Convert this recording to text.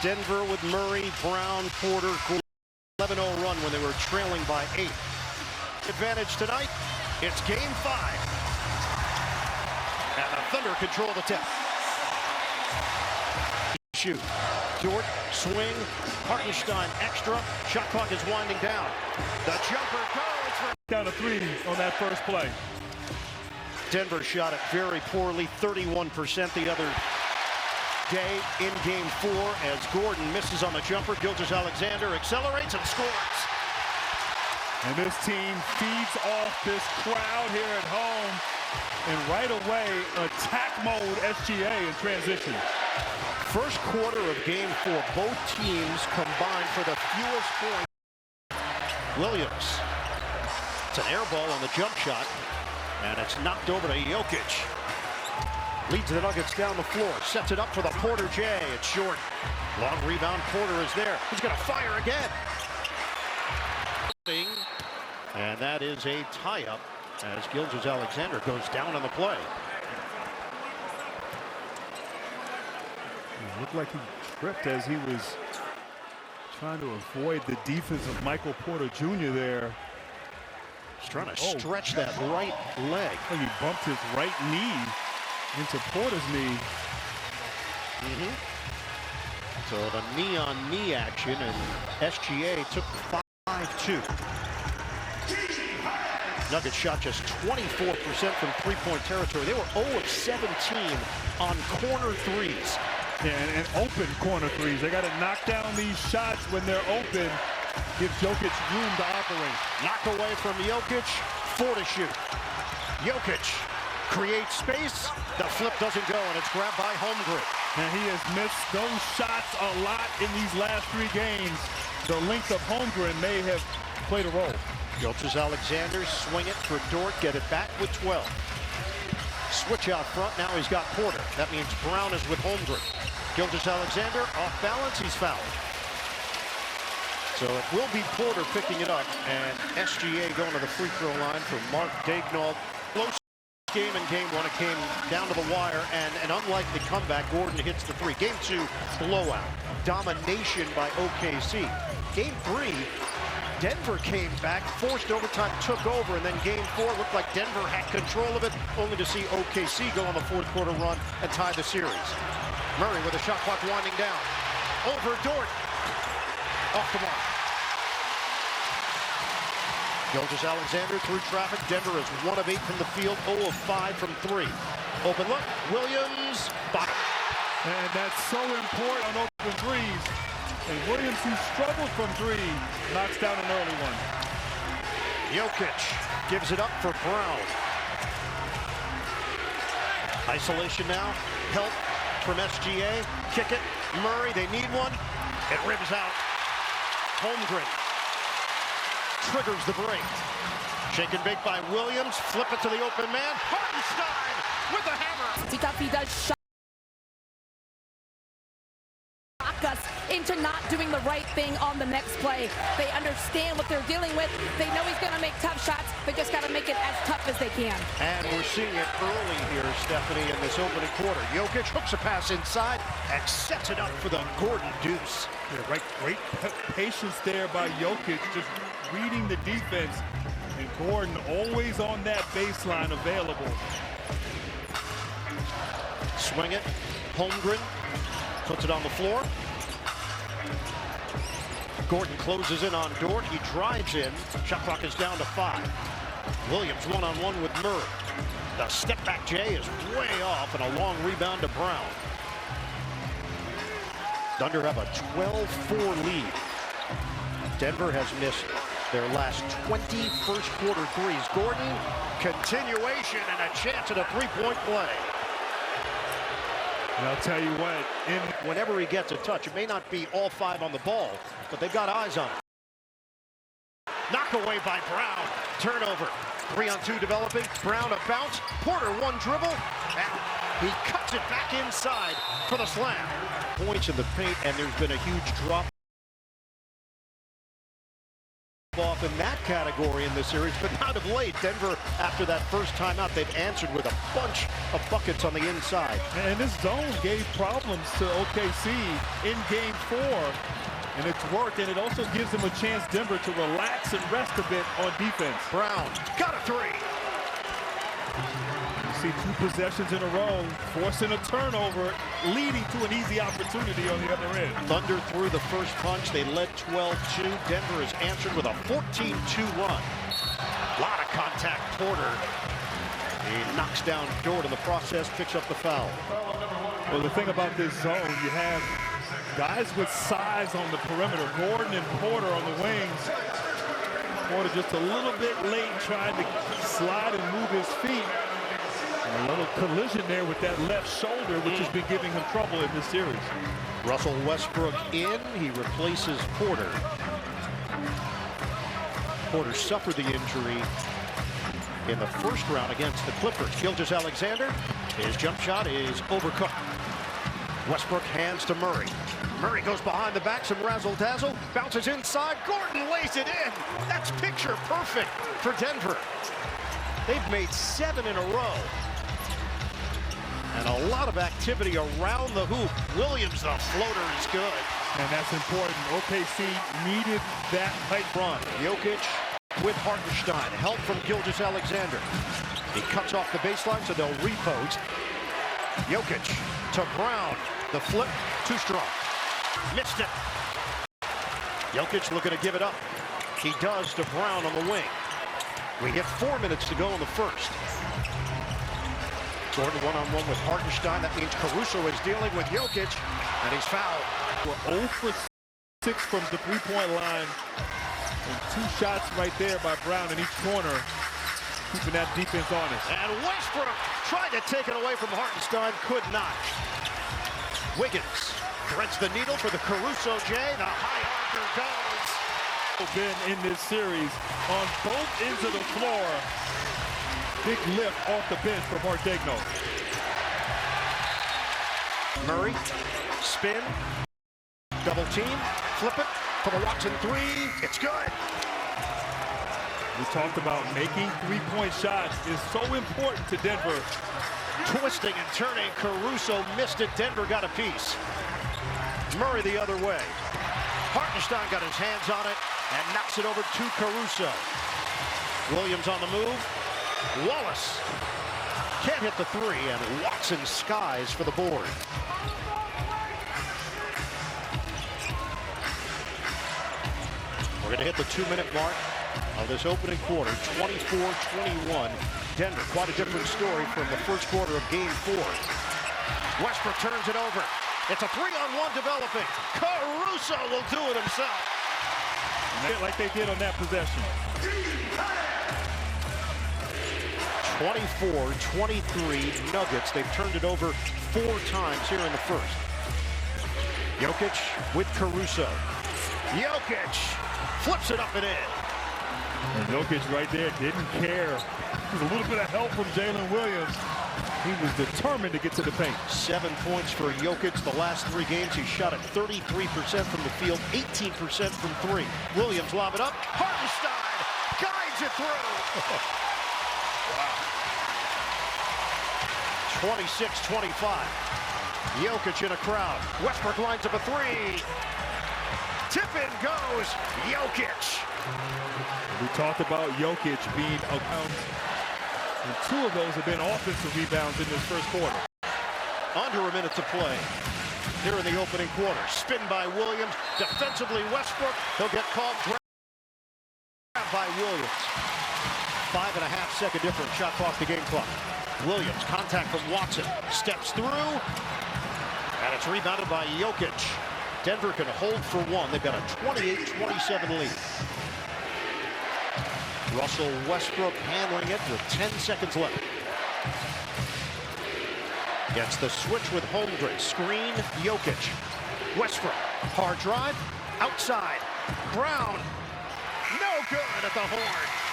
Denver with Murray, Brown, Porter, 11-0 run when they were trailing by 8. Advantage tonight, it's game 5. And the Thunder control the tip. Shoot. Dort, swing, Hartenstein extra. Shot clock is winding down. The jumper goes for down to 3 on that first play. Denver shot it very poorly, 31% the other day in game 4 as Gordon misses on the jumper. Gilgeous-Alexander accelerates and scores. And this team feeds off this crowd here at home. And right away, attack mode SGA in transition. First quarter of game 4, both teams combined for the fewest points. Williams. It's an air ball on the jump shot. And it's knocked over to Jokic. Leads the Nuggets down the floor. Sets it up for the Porter J. It's short. Long rebound. Porter is there. He's going to fire again. And that is a tie-up as Gilgeous-Alexander goes down on the play. It looked like he tripped as he was trying to avoid the defense of Michael Porter Jr. there. He's trying to stretch that right leg. And he bumped his right knee into Porter's knee. So the knee-on-knee action, and SGA took 5-2. Nuggets shot just 24% from three-point territory. They were 0 of 17 on corner threes. Yeah, and open corner threes. They got to knock down these shots when they're open. Gives Jokic room to operate. Knock away from Jokic, 4 to shoot. Jokic creates space. The flip doesn't go, and it's grabbed by Holmgren. And he has missed those shots a lot in these last 3 games. The length of Holmgren may have played a role. Gilgeous-Alexander swing it for Dort, get it back with 12. Switch out front, now he's got Porter. That means Brown is with Holmgren. Gilgeous-Alexander off balance, he's fouled. So it will be Porter picking it up, and SGA going to the free throw line for Mark Daigneault. Close game in game 1, it came down to the wire, and an unlikely comeback. Gordon hits the 3. Game 2, blowout. Domination by OKC. Game 3, Denver came back, forced overtime, took over, and then game 4 looked like Denver had control of it, only to see OKC go on the fourth quarter run and tie the series. Murray with a shot clock winding down. Over Dort. Off the mark. Gilgeous-Alexander through traffic. Denver is 1 of 8 from the field, 0 of 5 from 3. Open look. Williams, bottom. And that's so important on open threes. And Williams, who struggled from 3, knocks down an early one. Jokic gives it up for Brown. Isolation now. Help from SGA. Kick it. Murray, they need one. It ribs out. Holmgren triggers the break. Shake and bake by Williams. Flip it to the open man. Hartenstein with the hammer. He does shock us into not doing the right thing on the next play. They understand what they're dealing with. They know he's going to make tough shots. They just got to make it as tough as they can. And we're seeing it early here, Stephanie, in this opening quarter. Jokic hooks a pass inside and sets it up for the Gordon deuce. Yeah, right, great patience there by Jokic, just reading the defense. And Gordon always on that baseline available. Swing it. Holmgren puts it on the floor. Gordon closes in on Dort. He drives in. Shot clock is down to 5. Williams one-on-one with Murray. The step-back J is way off, and a long rebound to Brown. Thunder have a 12-4 lead. Denver has missed their last 20 first-quarter threes. Gordon, continuation, and a chance at a three-point play. And I'll tell you what, whenever he gets a touch, it may not be all 5 on the ball, but they've got eyes on it. Knock away by Brown. Turnover. 3-on-2 developing. Brown a bounce. Porter one dribble. And he cuts it back inside for the slam. Points in the paint, and there's been a huge drop off in that category in this series, but not of late. Denver, after that first timeout, they've answered with a bunch of buckets on the inside. And this zone gave problems to OKC in Game 4, and it's worked, and it also gives them a chance, Denver, to relax and rest a bit on defense. Brown got a three. You see 2 possessions in a row, forcing a turnover, leading to an easy opportunity on the other end. Thunder threw the first punch. They led 12-2. Denver has answered with a 14-2 run. A lot of contact. Porter. He knocks down Dort in the process, picks up the foul. Well, the thing about this zone, you have guys with size on the perimeter. Gordon and Porter on the wings. Porter just a little bit late trying to slide and move his feet. And a little collision there with that left shoulder, which has been giving him trouble in this series. Russell Westbrook in. He replaces Porter. Porter suffered the injury in the first round against the Clippers. Gilgeous-Alexander, his jump shot is overcooked. Westbrook hands to Murray. Murray goes behind the back, some razzle-dazzle, bounces inside. Gordon lays it in. That's picture perfect for Denver. They've made 7 in a row. And a lot of activity around the hoop. Williams, the floater, is good. And that's important. OKC needed that tight run. Jokic with Hartenstein. Help from Gilgeous-Alexander. He cuts off the baseline, so they'll repost. Jokic to Brown. The flip, too strong. Missed it. Jokic looking to give it up. He does to Brown on the wing. We get 4 minutes to go in the first. Gordon one-on-one with Hartenstein. That means Caruso is dealing with Jokic, and he's fouled. We're 0 for 6 from the three-point line. And 2 shots right there by Brown in each corner, keeping that defense honest. And Westbrook tried to take it away from Hartenstein, could not. Wiggins threads the needle for the Caruso J. The high archer goes. Been in this series on both ends of the floor. Big lift off the bench for Martegno. Murray, spin, double team, flip it for the Watson 3. It's good. We talked about making three-point shots is so important to Denver. Twisting and turning, Caruso missed it. Denver got a piece. Murray the other way. Hartenstein got his hands on it and knocks it over to Caruso. Williams on the move. Wallace can't hit the 3, and Watson skies for the board. We're going to hit the 2-minute mark of this opening quarter, 24-21. Denver, quite a different story from the first quarter of Game 4. Westbrook turns it over. It's a 3-on-1 developing. Caruso will do it himself. Like they did on that possession. 24-23 Nuggets. They've turned it over 4 times here in the first. Jokic with Caruso. Jokic flips it up and in. And Jokic right there didn't care. There's a little bit of help from Jalen Williams. He was determined to get to the paint. 7 points for Jokic. The last 3 games, he shot at 33% from the field, 18% from 3. Williams lob it up. Hartenstein guides it through. Wow. 26-25. Jokic in a crowd. Westbrook lines up a 3. Tip-in goes Jokic. We talked about Jokic being around, and 2 of those have been offensive rebounds in this first quarter. Under a minute to play here in the opening quarter. Spin by Williams. Defensively, Westbrook. He'll get called. Grab by Williams. 5.5-second difference. Shot clock to game clock. Williams, contact from Watson. Steps through. And it's rebounded by Jokic. Denver can hold for 1. They've got a 28-27 lead. Russell Westbrook handling it with 10 seconds left. Gets the switch with Holmgren. Screen, Jokic. Westbrook, hard drive, outside. Brown, no good at the horn.